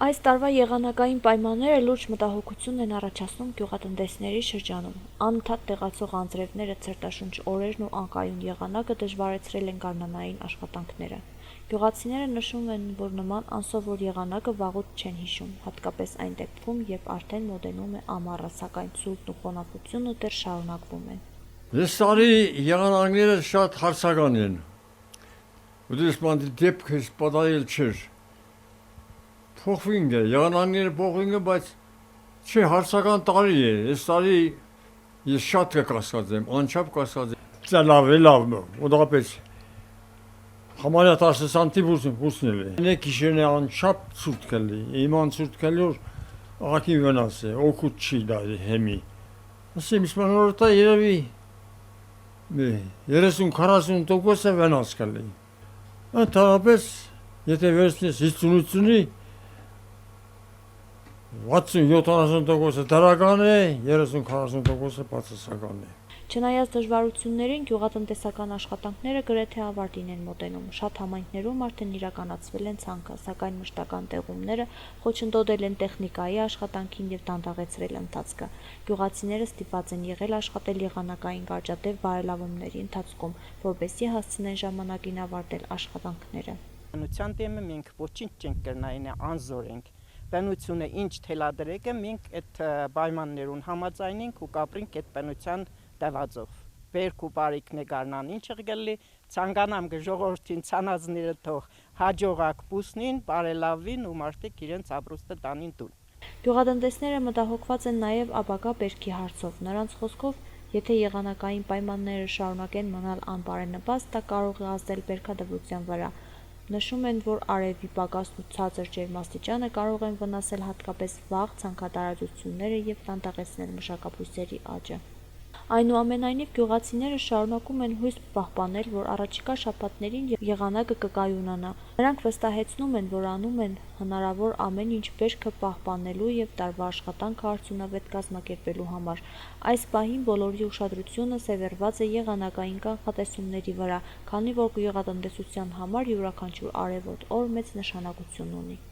Այս տարվա եղանակային պայմանները լուրջ մտահոգություն են առաջացնում գյուղատնտեսների շրջանում։ Անընդհատ տեղացող անձրևները, ցրտաշունչ օրերն ու անկայուն եղանակը դժվարեցրել են գարնանային աշխատանքները։ Գյուղացիները նշում են, որ նման անսովոր եղանակը վաղուց չեն հիշում, հատկապես այն դեպքում, երբ արդեն մոտենում է ամառը, սակայն ցուրտն ու խոնավությունը դեռ շարունակվում են։ Այս տարի եղանակները շատ հարցական են։ Ուտեսման դեպքը սպատայել չէր։ Փոխվին է, եղանակները փոխվին է, բայց չէ հարցական տարի է, այս տարի ես շատ կկասկածեմ, անչափ կասկածեմ։ Լավ, ուղղապես համարյա 10 սանտիմ հուսնել է։ Нэг գիշերն է անչափ ցուրտ կլի, իման ցուրտ կլի, որ աղաքի վնաս է, օգուտ չի դա հեմի։ Ասեմ, իսման օրտա երևի 30-40% վնաս կլի։ Ընդհանրապես, եթե վերցնես 58-ի 60-70% դրական է, 30-40% բացասական է։ Չնայած դժվարություններին, գյուղատնտեսական աշխատանքները գրեթե ավարտին են մոտենում։ Շատ համայնքներում արդեն իրականացվել են ցանկը, սակայն մշտական տեղումները խոչընդոտել են տեխնիկայի աշխատանքին եւ դանդաղեցրել ընթացքը։ Գյուղացիները ստիպված են եղել աշխատել եղանակային կարճատև բարելավումների ընթացքում, որպեսզի հասցնեն ժամանակին ավարտել աշխատանքները։ Բնության դեմը մենք ոչինչ չենք կրնային անզոր ենք։ Բնությունը ինչ թելադրեք է, մենք այդ պայմաններուն համաձայնենք ու կապրինք այդ բնության տևածով։ Բերք ու բարիքն է գարնան ինչը գլի, ցանկանամ ժողովրդին ցանածները թող հաջողակ պուսնին, բարելավին ու մարդիկ իրենց ապրուստը տանին տուն։ Գյուղատնտեսները մտահոգված են նաև ապագա բերքի հարցով։ Նրանց խոսքով, եթե եղանակային պայմանները շարունակեն մնալ անբարենպաստ, դա կարող է ազդել բերքատվության վրա։ Նշում են, որ արևի պակասն ու ցածր ջերմաստիճանը կարող են վնասել հատկապես վաղ ցանքատարածությունները եւ դանդաղեցնել մշակաբույսերի աճը։ Այնուամենայնիվ, գյուղացիները շարունակում են հույս պահպանել, որ առաջիկա շաբաթներին եղանակը կկայունանա։ Նրանք վստահեցնում են, որ անում են հնարավոր ամեն ինչ բերքը պահպանելու եւ տարվա աշխատանքը արդյունավետ կազմակերպելու համար։ Այս պահին բոլորի ուշադրությունը սևեռված է եղանակային կանխատեսումների վրա, քանի որ գյուղատնտեսության համար յուրաքանչյուր արևոտ օր մեծ նշանակություն ունի։